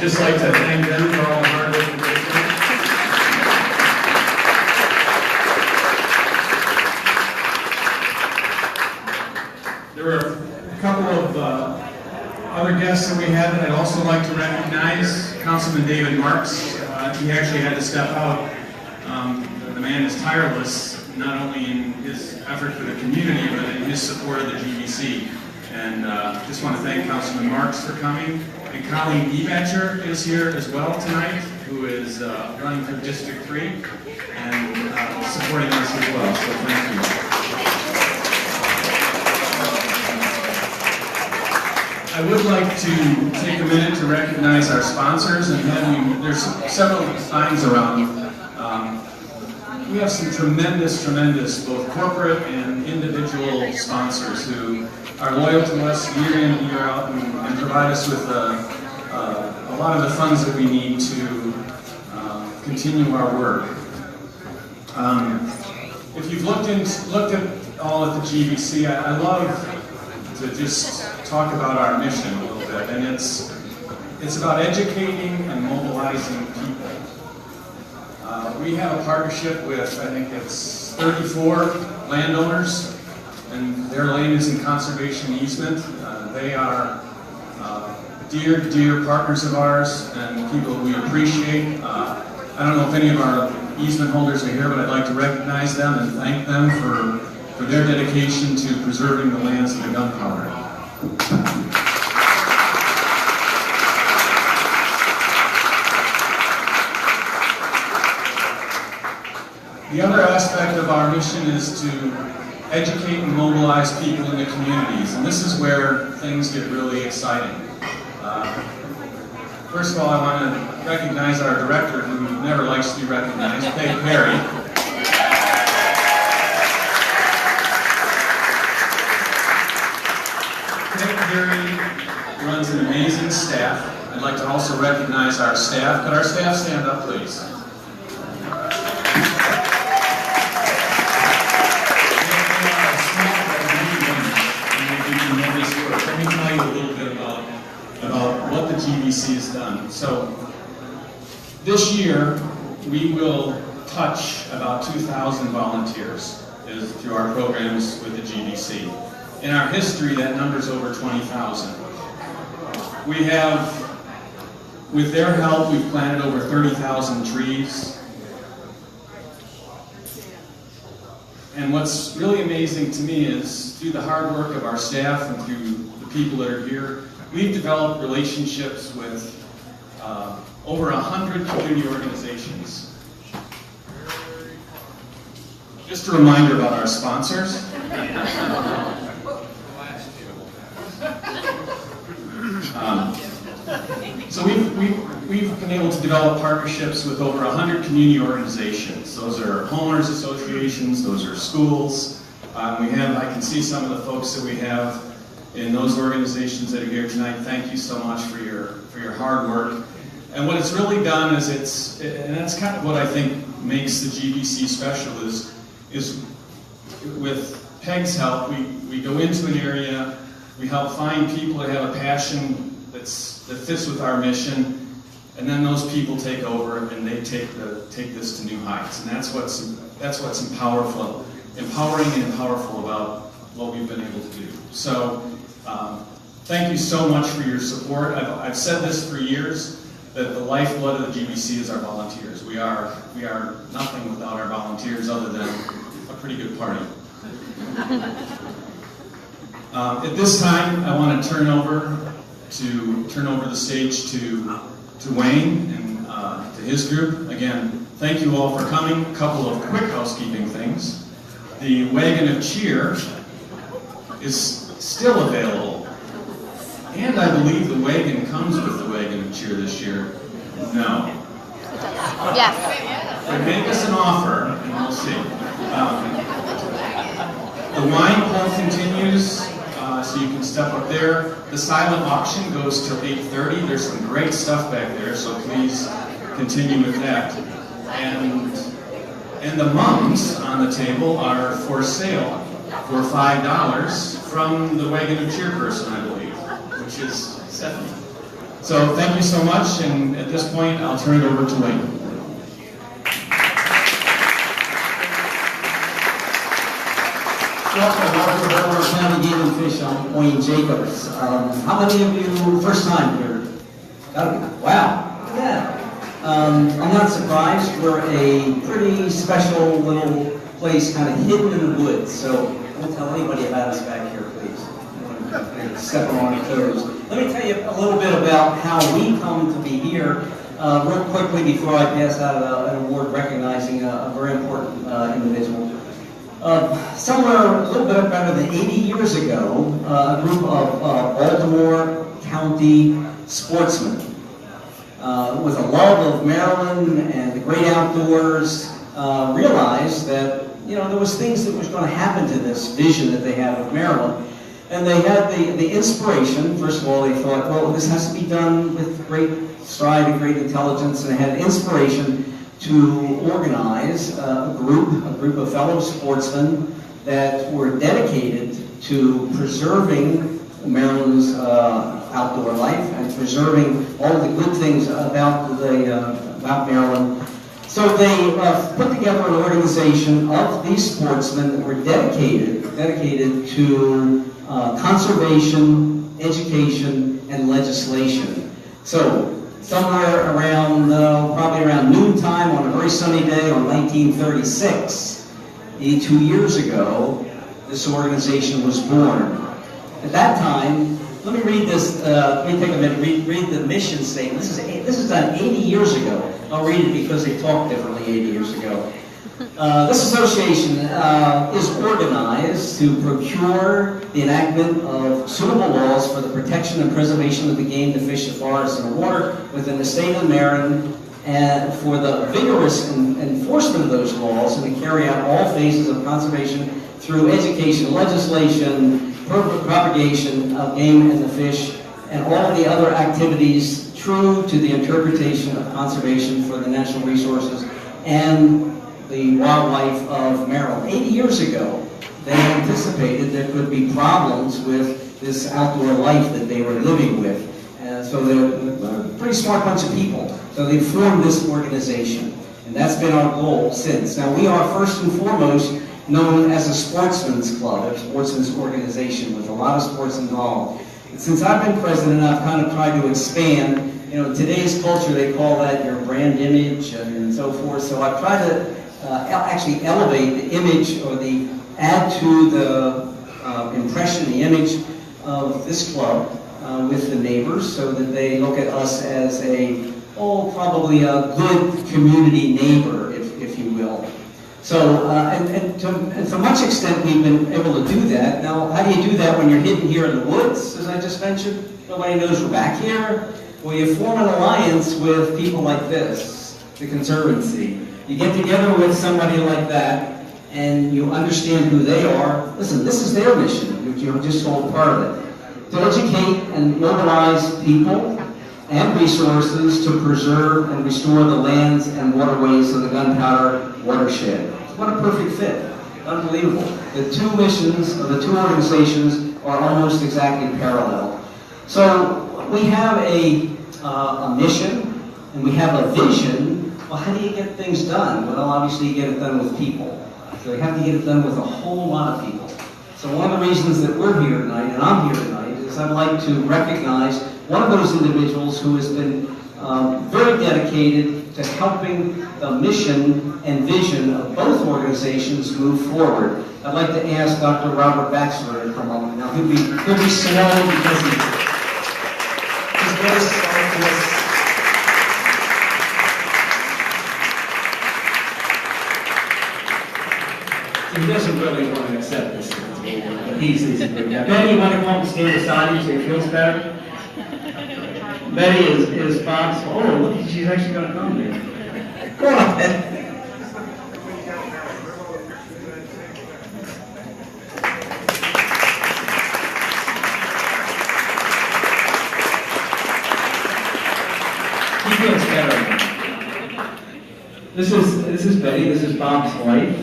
just like to thank them for all the hard work that they've done. There were a couple of other guests that we had that I'd also like to recognize. Councilman David Marks, he actually had to step out. The man is tireless, not only in his effort for the community, but in his support of the GVC. And just want to thank Councilman Marks for coming. And Colleen Batchelor is here as well tonight, who is running for District 3 and supporting us as well, so thank you. I would like to take a minute to recognize our sponsors, and then there's several signs around. We have some tremendous both corporate and individual sponsors who are loyal to us year in and year out and provide us with a lot of the funds that we need to continue our work. If you've looked at all at the GVC, I love to just talk about our mission a little bit, and it's about educating and mobilizing people. We have a partnership with, I think it's 34 landowners, and their land is in conservation easement. They are dear partners of ours and people we appreciate. I don't know if any of our easement holders are here, but I'd like to recognize them and thank them for their dedication to preserving the lands of the Gunpowder. The other aspect of our mission is to educate and mobilize people in the communities, and this is where things get really exciting. First of all, I want to recognize our director, who never likes to be recognized, Peg Perry. Peg Perry runs an amazing staff. I'd like to also recognize our staff. Could our staff stand up, please? Let me tell you a little bit about what the GVC has done. So this year we will touch about 2,000 volunteers through our programs with the GVC. In our history, that number's over 20,000. We have, with their help, we've planted over 30,000 trees. And what's really amazing to me is through the hard work of our staff and through the people that are here, we've developed relationships with over 100 community organizations. Just a reminder about our sponsors. So we've been able to develop partnerships with over 100 community organizations. Those are homeowners associations, those are schools. I can see some of the folks that we have in those organizations that are here tonight. Thank you so much for your hard work. And what it's really done is and that's kind of what I think makes the GVC special is with Peg's help, we go into an area, we help find people that have a passion that fits with our mission, and then those people take over and they take this to new heights. And that's what's empowering and powerful about what we've been able to do. So thank you so much for your support. I've said this for years, that the lifeblood of the GVC is our volunteers. We are nothing without our volunteers other than a pretty good party. At this time, I want to turn over the stage to Wayne and to his group. Again, thank you all for coming. A couple of quick housekeeping things. The Wagon of Cheer is still available. And I believe the wagon comes with the Wagon of Cheer this year. No. Yes. But make us an offer, and we'll see. The wine pull continues, so you can step up there. The silent auction goes till 8:30. There's some great stuff back there, so please continue with that. And the mums on the table are for sale for $5 from the Wagon of Cheer person, I believe, which is Stephanie. So thank you so much, and at this point, I'll turn it over to Wayne. Welcome to our County Game and Fish. I'm Wayne Jacobs. How many of you first time here? Gotta be. Wow. Yeah. I'm not surprised. We're a pretty special little place, kind of hidden in the woods. So don't tell anybody about us back here, please. Step on our toes. Let me tell you a little bit about how we come to be here. Real quickly before I pass out an award recognizing a very important individual. Somewhere a little bit better than 80 years ago, a group of Baltimore County sportsmen with a love of Maryland and the great outdoors realized that there was things that was going to happen to this vision that they had of Maryland. And they had the inspiration. First of all, they thought, well, this has to be done with great stride and great intelligence, and they had inspiration to organize a group of fellow sportsmen that were dedicated to preserving Maryland's outdoor life and preserving all the good things about Maryland. So they put together an organization of these sportsmen that were dedicated to conservation, education, and legislation. So somewhere around, probably around noontime on a very sunny day on 1936, 82 years ago, this organization was born. At that time, let me read this, let me take a minute, read the mission statement. This is done 80 years ago. I'll read it because they talked differently 80 years ago. This association is organized to procure the enactment of suitable laws for the protection and preservation of the game, the fish, the forest, and the water within the state of Maryland, and for the vigorous enforcement of those laws, and to carry out all phases of conservation through education, legislation, propagation of game and the fish, and all of the other activities true to the interpretation of conservation for the natural resources and the wildlife of Maryland. 80 years ago, they anticipated there could be problems with this outdoor life that they were living with. And so they're a pretty smart bunch of people. So they formed this organization. And that's been our goal since. Now, we are first and foremost known as a sportsman's club, a sportsman's organization with a lot of sports involved. And since I've been president, I've kind of tried to expand. Today's culture, they call that your brand image and so forth. So I've tried to actually elevate the image or add to the impression, the image of this club with the neighbors so that they look at us as probably a good community neighbor, if you will. So, and to much extent we've been able to do that. Now, how do you do that when you're hidden here in the woods, as I just mentioned? Nobody knows we're back here. Well, you form an alliance with people like this, the Conservancy. You get together with somebody like that, and you understand who they are. Listen, this is their mission, which you're just all part of it. To educate and mobilize people and resources to preserve and restore the lands and waterways of the Gunpowder watershed. What a perfect fit. Unbelievable. The two missions of the two organizations are almost exactly parallel. So we have a mission, and we have a vision. Well, how do you get things done? Well, obviously you get it done with people. So you have to get it done with a whole lot of people. So one of the reasons that we're here tonight, and I'm here tonight, is I'd like to recognize one of those individuals who has been very dedicated to helping the mission and vision of both organizations move forward. I'd like to ask Dr. Robert Batchelor to come up. Now, he'll be slow because he's going to start this. He doesn't really want to accept this. But he's a good guy. Betty, you want to come up and stand beside you so he feels better? Betty is Bob's. Oh, look, she's actually going to come here. Go on, Betty. He feels better. This is Betty. This is Bob's wife.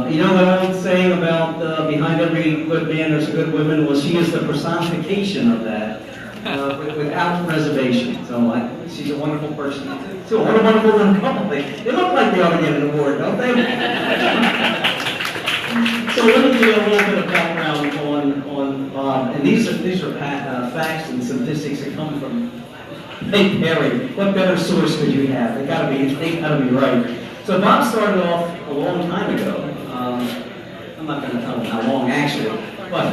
You know that old saying about behind every good man there's a good woman? Well, she is the personification of that. without reservation. So she's a wonderful person. So what a wonderful little couple. They look like they ought to get an award, don't they? So let me give you a little bit of background on Bob. And these are facts and statistics that come from Hey Perry. What better source could you have? They gotta be right. So Bob started off a long time ago. I'm not going to tell them how long actually, but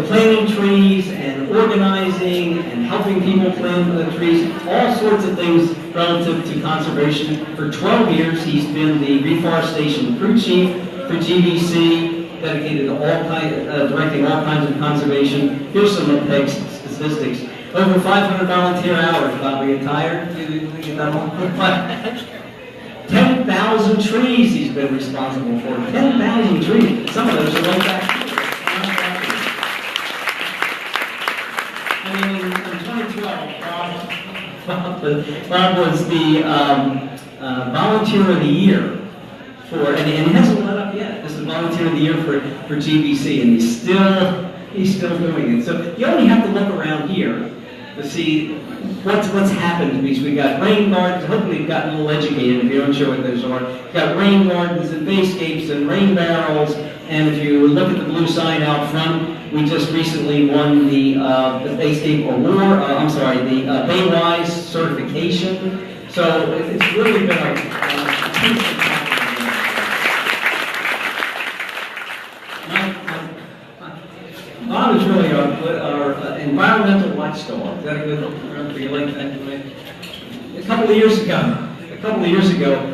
planting trees and organizing and helping people plant the trees, all sorts of things relative to conservation. For 12 years, he's been the reforestation crew chief for GVC, dedicated to directing all kinds of conservation. Here's some of the statistics. Over 500 volunteer hours. Bob, are you tired? You get that one? 10,000 trees he's been responsible for. 10,000 trees. Some of those are right back here. I mean, in 2012, Bob was the Volunteer of the Year and he hasn't let up yet. This is Volunteer of the Year for GVC, and he's still doing it. So you only have to look around here to see what's happened, because we got rain gardens. Hopefully you've gotten a little educated if you're not sure what those are. We've got rain gardens and bayscapes and rain barrels, and if you look at the blue sign out front, we just recently won the Bayscape Award, the Baywise certification. So it's really been a Bob is really our environmental watchdog. Is that a good term for you? Like that? A couple of years ago,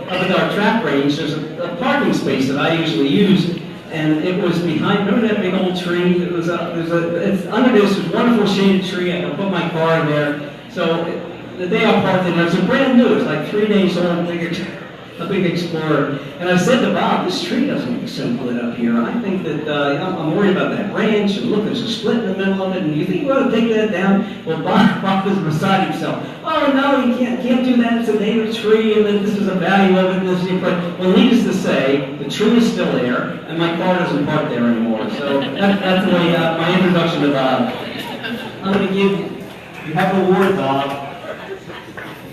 up at our track range, there's a parking space that I usually use, and it was behind. Remember that big old tree? It's under this wonderful shaded tree. I can put my car in there. So the day I parked in, it was brand new. It's like 3 days old. A big Explorer. And I said to Bob, this tree doesn't look so good up here. I think that I'm worried about that branch, and look, there's a split in the middle of it, and you think we ought to take that down? Well, Bob was beside himself. Oh no, you can't do that. It's a native tree, and then this is a value of it. Well, needless to say, the tree is still there, and my car doesn't park there anymore. So that's the way my introduction to Bob. I'm going to you have an award, Bob.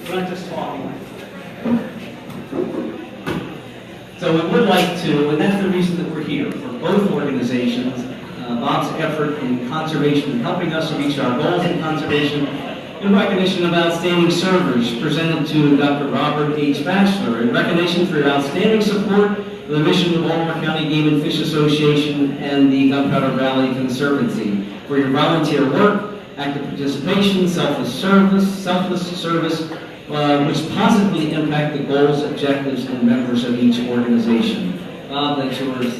We're not just talking. So we would like to, and that's the reason that we're here, for both organizations, Bob's effort in conservation and helping us reach our goals in conservation, in recognition of outstanding service presented to Dr. Robert H. Batchelor, in recognition for your outstanding support of the mission of the Baltimore County Game and Fish Association and the Gunpowder Valley Conservancy, for your volunteer work, active participation, selfless service, which positively impact the goals, objectives, and members of each organization. Bob, that's yours.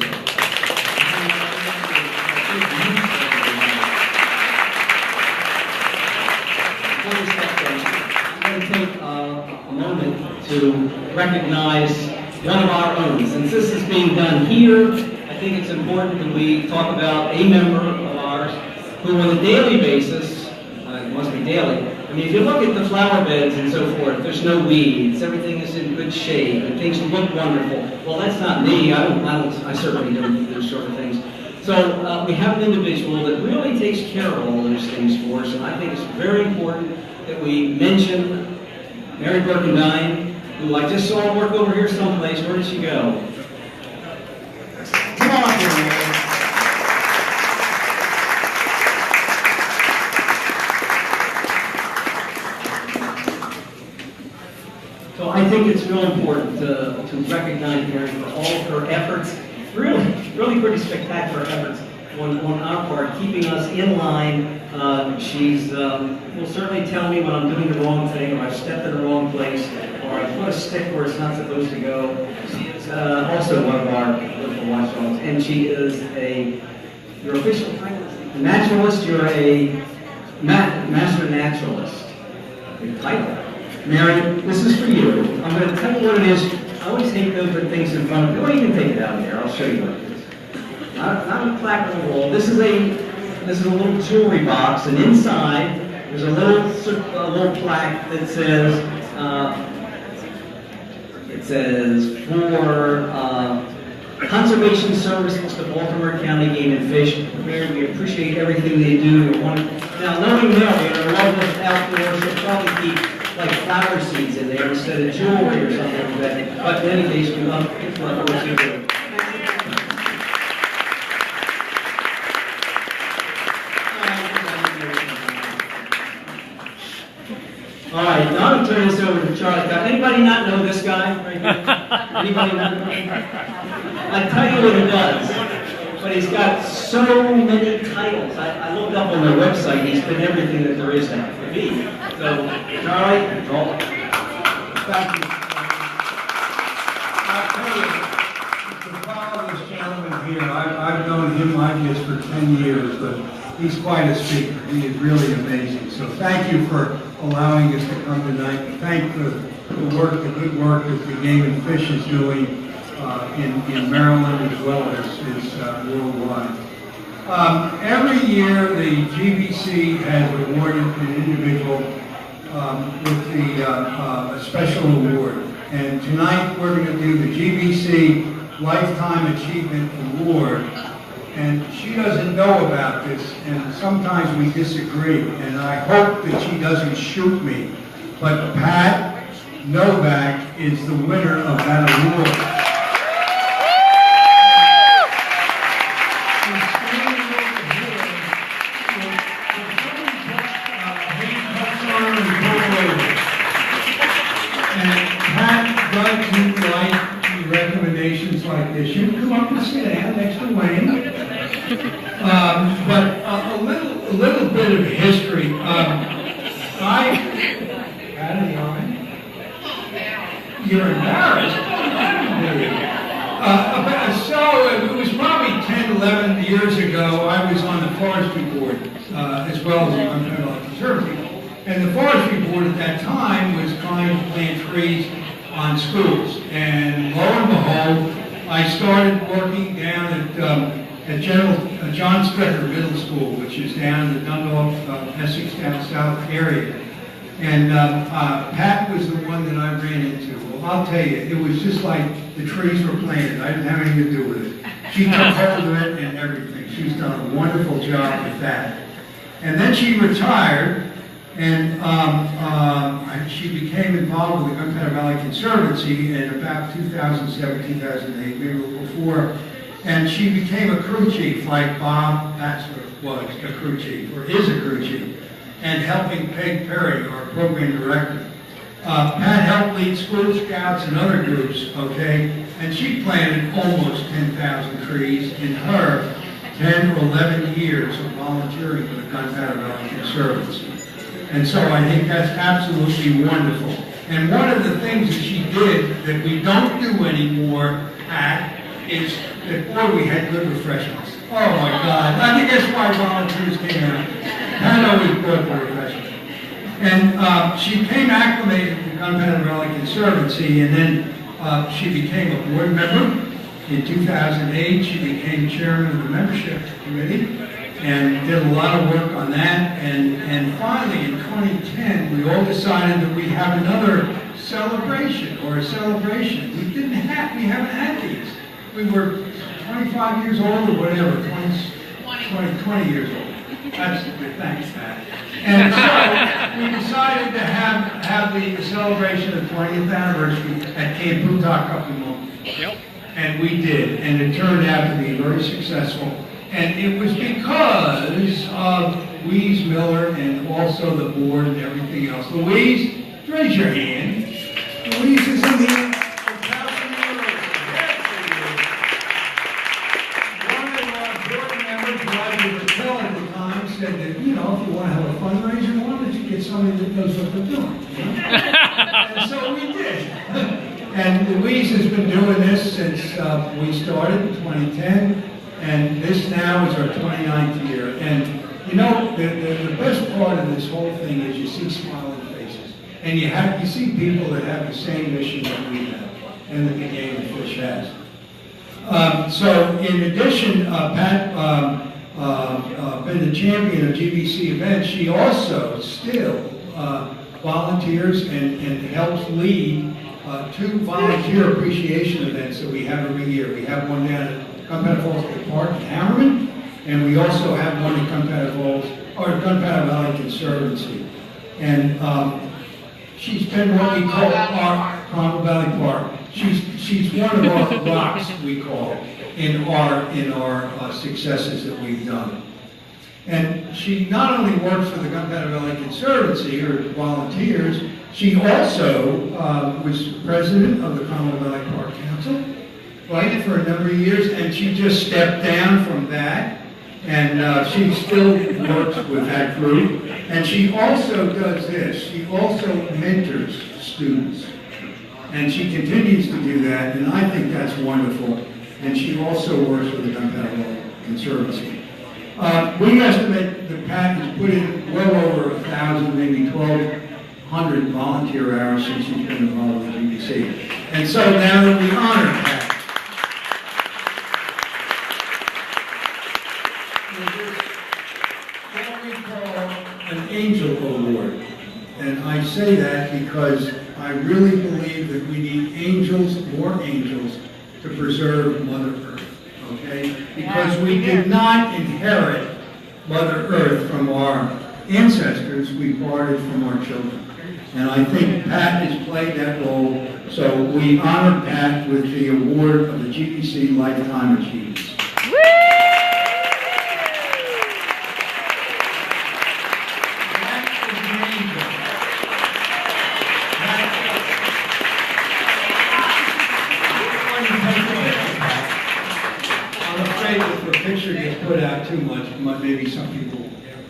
I'm going to take a moment to recognize one of our own. Since this is being done here, I think it's important that we talk about a member of ours who on a daily basis, it must be daily, I mean, if you look at the flower beds and so forth, there's no weeds, everything is in good shape, and things look wonderful. Well, that's not me. I certainly don't do those sort of things. So we have an individual that really takes care of all those things for us, and I think it's very important that we mention Mary Birkendine, who I just saw work over here someplace. Where did she go? Come on here, Mary. So I think it's real important to recognize Mary for all of her efforts, really pretty spectacular efforts on our part, keeping us in line. She's will certainly tell me when I'm doing the wrong thing, or I've stepped in the wrong place, or I put a stick where it's not supposed to go. She is also one of our local watchdogs, and she is your official naturalist. You're a master naturalist. Good title. Mary, this is for you. I'm going to tell you what it is. I always hate those things in front of you. Well, you can take it out there. I'll show you what it is. Not a plaque on the wall. This is a little jewelry box, and inside there's a little plaque that says for Conservation Services to Baltimore County Game and Fish. Mayor, we appreciate everything they do. Now, knowing Mary, her love of outdoors, she'll probably keep like flower seeds in there instead of jewelry or something like that. But in any case, we love what you do. All right, now I'm going to turn this over to Charlie. Anybody not know this guy right here? Anybody not know him? I'll tell you what he does, but he's got so many titles. I looked up on their website, he's been everything that there is to be. So, Charlie, roll. Thank you. I'll tell you, to follow this gentleman here, I've known him, I guess, for 10 years, but he's quite a speaker. He is really amazing. So thank you for allowing us to come tonight. Thank the good work that the Game and Fish is doing in Maryland as well as worldwide. Every year, the GVC has awarded an individual with a special award. And tonight, we're going to do the GVC Lifetime Achievement Award. And she doesn't know about this, and sometimes we disagree, and I hope that she doesn't shoot me. But Pat Novak is the winner of that award. And Pat does like recommendations like this. You can come up and sit down next to Wayne. But a little bit of history. You're embarrassed. So it was probably 10, 11 years ago, I was on the forestry board as well as the Gunpowder Valley Conservancy. And the forestry board at that time was trying to plant trees on schools. And lo and behold, I started working down at John Strecker Middle School, which is down in the Dundalk, Essex down south area. And Pat was the one that I ran into. Well, I'll tell you, it was just like the trees were planted. I didn't have anything to do with it. She took hold of it and everything. She's done a wonderful job with that. And then she retired, and she became involved with the Gunpowder Valley Conservancy in about 2007, 2008, maybe a little before. And she became a crew chief, like Bob Batchelor was a crew chief, or is a crew chief, and helping Peg Perry, our program director. Pat helped lead School Scouts and other groups, okay? And she planted almost 10,000 trees in her 10 or 11 years of volunteering for the Gunpowder Valley Conservancy. And so I think that's absolutely wonderful. And one of the things that she did that we don't do anymore, Pat, is that, boy, we had good refreshments. Oh my God, I think that's why volunteers came out. Pat always brought the refreshments. And she became acclimated to the Gunpowder Valley Conservancy, and then she became a board member. In 2008, she became chairman of the membership committee and did a lot of work on that. And finally, in 2010, we all decided that we have another celebration, or a celebration. We haven't had these. We were 25 years old or whatever, 20 years old. That's good, thanks, Pat. And so we decided to have the celebration of the 20th anniversary at Camp Bootock up in Milton. Yep. And we did, and it turned out to be very successful. And it was because of Louise Miller and also the board and everything else. Louise, raise your hand. Louise is in here. Said that, you know, if you want to have a fundraiser, why don't you get somebody that knows what they're doing? You know? And so we did. And Louise has been doing this since we started in 2010, and this now is our 29th year. And you know, the best part of this whole thing is you see smiling faces, and you see people that have the same mission that we have, and that the Game and Fish has. So in addition, Pat. Been the champion of GVC events, she also still volunteers and helps lead 2 volunteer appreciation events that we have every year. We have one down at Gunpowder Falls Park in Hammerman, and we also have one at Gunpowder Valley Conservancy. And she's been what we call our Gunpowder Valley Park. She's one of our rocks, we call it, in our successes that we've done. And she not only works for the Gunpowder Valley Conservancy, or volunteers, she also was president of the Gunpowder Valley Park Council, right, for a number of years, and she just stepped down from that, and she still works with that group. And she also does this, she also mentors students, and she continues to do that, and I think that's wonderful. And she also works for the Gunpowder Valley Conservancy. We estimate that Pat has put in well over 1,000, maybe 1,200 volunteer hours since she's been involved with GVC. And so now that we honor Pat, with what we call an Angel Award. And I say that because I really believe that we need angels, more angels, to preserve Mother Earth. Okay? Because we did not inherit Mother Earth from our ancestors, we borrowed it from our children. And I think Pat has played that role, so we honor Pat with the award of the GVC Lifetime Achievements. If the picture gets put out too much, maybe some people will get it.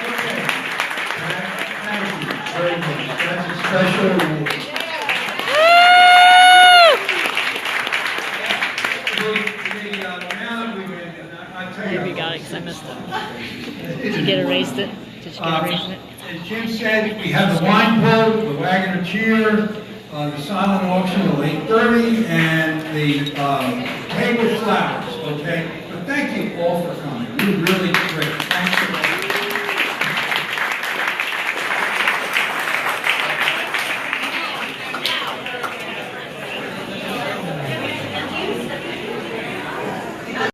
Okay. Thank you very much. That's a special award. There we go, because I missed it. Did you get erased it? Did you get erased it? As Jim said, we have the wine pull, the wagon of cheer, the silent auction at 8:30, and the table flowers, okay? But thank you all for coming. You're really great. Thank you.